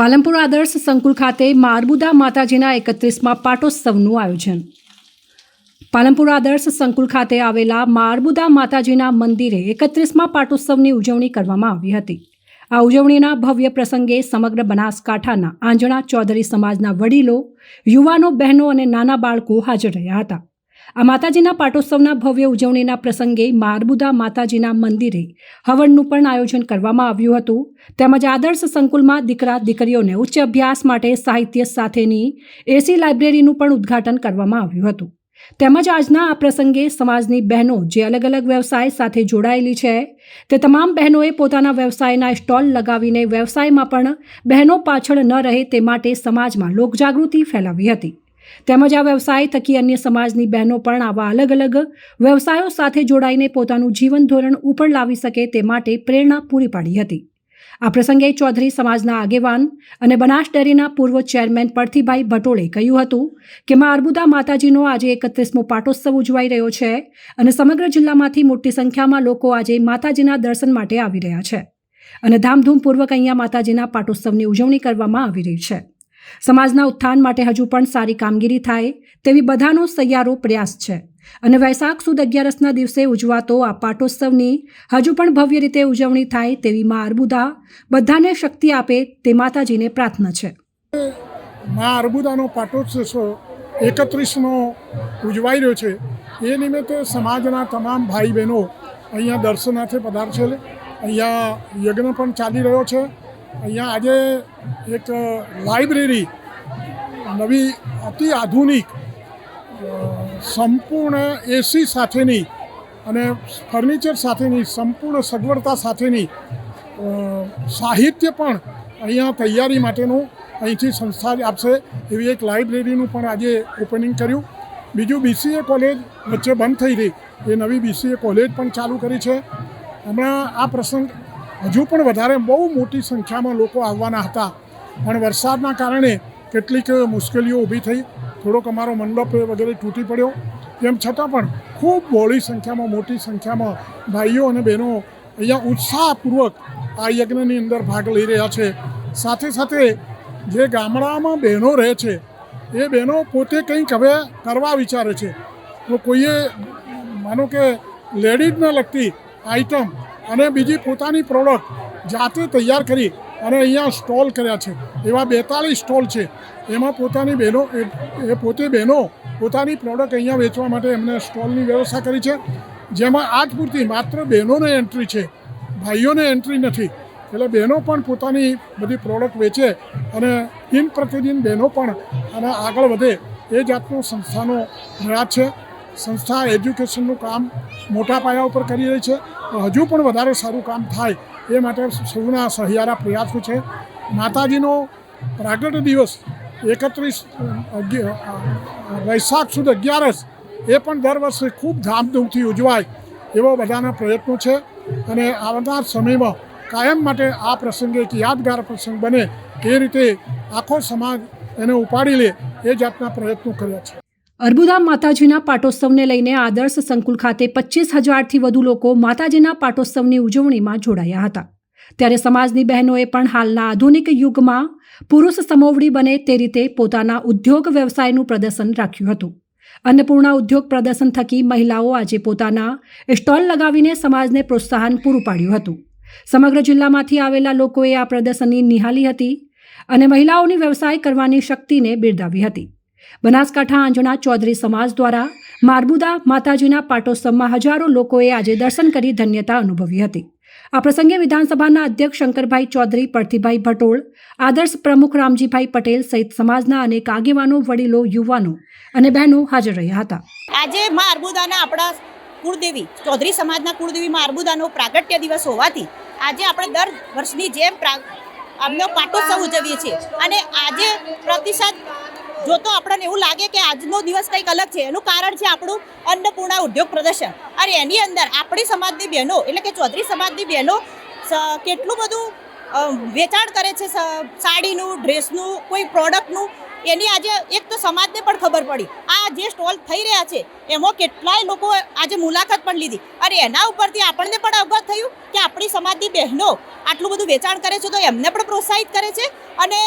પાલનપુર આદર્શ સંકુલ ખાતે મારબુદા માતાજીના 31મા પાટોત્સવનું આયોજન. પાલનપુર આદર્શ સંકુલ ખાતે આવેલા મારબુદા માતાજીના મંદિરે 31મા પાટોત્સવની ઉજવણી કરવામાં આવી હતી. આ ઉજવણીના ભવ્ય પ્રસંગે સમગ્ર બનાસકાંઠાના આંજણા ચૌધરી સમાજના વડીલો, યુવાનો, બહેનો અને નાના બાળકો હાજર રહ્યા હતા. આ માતાજીના પાટોત્સવના ભવ્ય ઉજવણીના પ્રસંગે મારબુદા માતાજીના મંદિરે હવનનું પણ આયોજન કરવામાં આવ્યું હતું. તેમજ આદર્શ સંકુલમાં દીકરા દીકરીઓને ઉચ્ચ અભ્યાસ માટે સાહિત્ય સાથેની એસી લાઇબ્રેરીનું પણ ઉદ્ઘાટન કરવામાં આવ્યું હતું. તેમજ આજના આ પ્રસંગે સમાજની બહેનો જે અલગ અલગ વ્યવસાય સાથે જોડાયેલી છે તે તમામ બહેનોએ પોતાના વ્યવસાયના સ્ટોલ લગાવીને વ્યવસાયમાં પણ બહેનો પાછળ ન રહે તે માટે સમાજમાં લોકજાગૃતિ ફેલાવી હતી. તેમજ આ વ્યવસાય થકી અન્ય સમાજની બહેનો પણ આવા અલગ અલગ વ્યવસાયો સાથે જોડાઈને પોતાનું જીવન ધોરણ ઉપર લાવી શકે તે માટે પ્રેરણા પૂરી પાડી હતી. આ પ્રસંગે ચૌધરી સમાજના આગેવાન અને બનાસ ડેરીના પૂર્વ ચેરમેન પરથીભાઈ ભટોળે કહ્યું હતું કે મારબુદા માતાજીનો આજે 31મો પાટોત્સવ ઉજવાઈ રહ્યો છે અને સમગ્ર જિલ્લામાંથી મોટી સંખ્યામાં લોકો આજે માતાજીના દર્શન માટે આવી રહ્યા છે અને ધામધૂમપૂર્વક અહીંયા માતાજીના પાટોત્સવની ઉજવણી કરવામાં આવી રહી છે. સમાજના ઉત્થાન માટે હજુ પણ સારી કામગીરી થાય તેવી બધાનો સહિયારો પ્રયાસ છે અને વૈશાખ સુદ 11ના દિવસે ઉજવાતો આ પાટોત્સવની હજુ પણ ભવ્ય રીતે ઉજવણી થાય તેવી મા અર્બુદા બધાને શક્તિ આપે તે માતાજીને પ્રાર્થના છે. મા અર્બુદાનો પાટોત્સવ 31નો ઉજવાઈ રહ્યો છે. એ નિમિત્તે સમાજના તમામ ભાઈ બહેનો અહીંયા દર્શનાર્થે પધારશે. અહીંયા યજ્ઞ પણ ચાલી રહ્યો છે. અહીંયા આજે એક લાઇબ્રેરી નવી અતિ આધુનિક સંપૂર્ણ એસી સાથેની અને ફર્નિચર સાથેની સંપૂર્ણ સગવડતા સાથેની સાહિત્ય પણ અહીંયા તૈયારી માટેનું અહીંથી સંસ્થા આપશે એવી એક લાઇબ્રેરીનું પણ આજે ઓપનિંગ કર્યું. બીજું BCA કોલેજ વચ્ચે બંધ થઈ રહી એ નવી BCA કોલેજ પણ ચાલુ કરી છે. હમણાં આ પ્રસંગ હજુ પણ વધારે બહુ મોટી સંખ્યામાં લોકો આવવાના હતા પણ વરસાદના કારણે કેટલીક મુશ્કેલીઓ ઊભી થઈ. થોડોક અમારો મંડપ વગેરે તૂટી પડ્યો. તેમ છતાં પણ ખૂબ બહોળી સંખ્યામાં, મોટી સંખ્યામાં ભાઈઓ અને બહેનો અહીંયા ઉત્સાહપૂર્વક આ યજ્ઞની અંદર ભાગ લઈ રહ્યા છે. સાથે સાથે જે ગામડામાં બહેનો રહે છે એ બહેનો પોતે કંઈક હવે કરવા વિચારે છે. તો કોઈએ માનો કે લેડીઝને લગતી આઈટમ અને બીજી પોતાની પ્રોડક્ટ જાતે તૈયાર કરી અને અહીંયા સ્ટોલ કર્યા છે. એવા 42 સ્ટોલ છે. એમાં પોતાની બહેનો એ પોતે બહેનો પોતાની પ્રોડક્ટ અહીંયા વેચવા માટે એમને સ્ટોલની વ્યવસ્થા કરી છે. જેમાં આજ પૂરતી માત્ર બહેનોને એન્ટ્રી છે, ભાઈઓને એન્ટ્રી નથી. એટલે બહેનો પણ પોતાની બધી પ્રોડક્ટ વેચે અને દિન પ્રતિદિન બહેનો પણ અને આગળ વધે એ જાતનો સંસ્થાનો પ્રયાસ છે. સંસ્થા એજ્યુકેશનનું કામ મોટા પાયા ઉપર કરી રહી છે. હજુ પણ વધારે સારું કામ થાય એ માટે સૌના સહિયારા પ્રયાસો છે. માતાજીનો પ્રાગટ્ય દિવસ 31 વૈશાખ સુદ 11 એ પણ દર વર્ષે ખૂબ ધામધૂમથી ઉજવાય એવો બધાના પ્રયત્નો છે અને આવનાર સમયમાં કાયમ માટે આ પ્રસંગે એક યાદગાર પ્રસંગ બને એ રીતે આખો સમાજ એને ઉપાડી લે એ જાતના પ્રયત્નો કર્યા છે. અર્બુદા માતાજીના પાટોત્સવને લઈને આદર્શ સંકુલ ખાતે 25,000થી વધુ લોકો માતાજીના પાટોત્સવની ઉજવણીમાં જોડાયા હતા. ત્યારે સમાજની બહેનોએ પણ હાલના આધુનિક યુગમાં પુરુષ સમોવડી બને તે રીતે પોતાના ઉદ્યોગ વ્યવસાયનું પ્રદર્શન રાખ્યું હતું. અન્નપૂર્ણા ઉદ્યોગ પ્રદર્શન થકી મહિલાઓ આજે પોતાના સ્ટોલ લગાવીને સમાજને પ્રોત્સાહન પૂરું પાડ્યું હતું. સમગ્ર જિલ્લામાંથી આવેલા લોકોએ આ પ્રદર્શનની નિહાળી હતી અને મહિલાઓની વ્યવસાય કરવાની શક્તિને બિરદાવી હતી. બનાસકાંઠા આંજણા ચૌધરી સમાજ દ્વારા મારબુદા માતાજીના પાટોત્સવમાં હજારો લોકોએ આજે દર્શન કરી ધન્યતા અનુભવી હતી. આ પ્રસંગે વિધાનસભાના અધ્યક્ષ શંકરભાઈ ચૌધરી, પરથીભાઈ ભટોળ, આદર્શ પ્રમુખ રામજીભાઈ પટેલ સહિત સમાજના અનેક આગેવાનો, વડીલો, યુવાનો અને બહેનો હાજર રહ્યા હતા. આજે મા અર્બુદાના આપણા કુળદેવી ચૌધરી સમાજના કુળદેવી મા અર્બુદાનો પ્રાગટ્ય દિવસ હોવાથી આજે આપણે દર વર્ષની જેમ આમનો પાટોત્સવ ઉજવીએ છીએ અને આજે પ્રતિસાદ જોતો આપણને એવું લાગે કે આજનો દિવસ કંઈક અલગ છે. એનું કારણ છે આપણું અન્નપૂર્ણા ઉદ્યોગ પ્રદર્શન અને એની અંદર આપણી સમાજની બહેનો એટલે કે ચૌધરી સમાજની બહેનો કેટલું બધું વેચાણ કરે છે. સાડીનું, ડ્રેસનું, કોઈ પ્રોડક્ટનું એની આજે એક તો સમાજને પણ ખબર પડી. આ જે સ્ટોલ થઈ રહ્યા છે એમાં કેટલાય લોકો આજે મુલાકાત પણ લીધી અને એના ઉપરથી આપણને પણ અવગત થયું કે આપણી સમાજની બહેનો આટલું બધું વેચાણ કરે છે તો એમને પણ પ્રોત્સાહિત કરે છે અને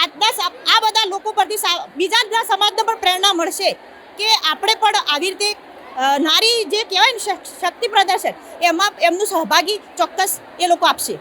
આજના આ બધા લોકો પરથી બીજા સમાજને પણ પ્રેરણા મળશે કે આપણે પણ આવી રીતે નારી જે કહેવાય ને શક્તિ પ્રદર્શન એમાં એમનું સહભાગી ચોક્કસ એ લોકો આપશે.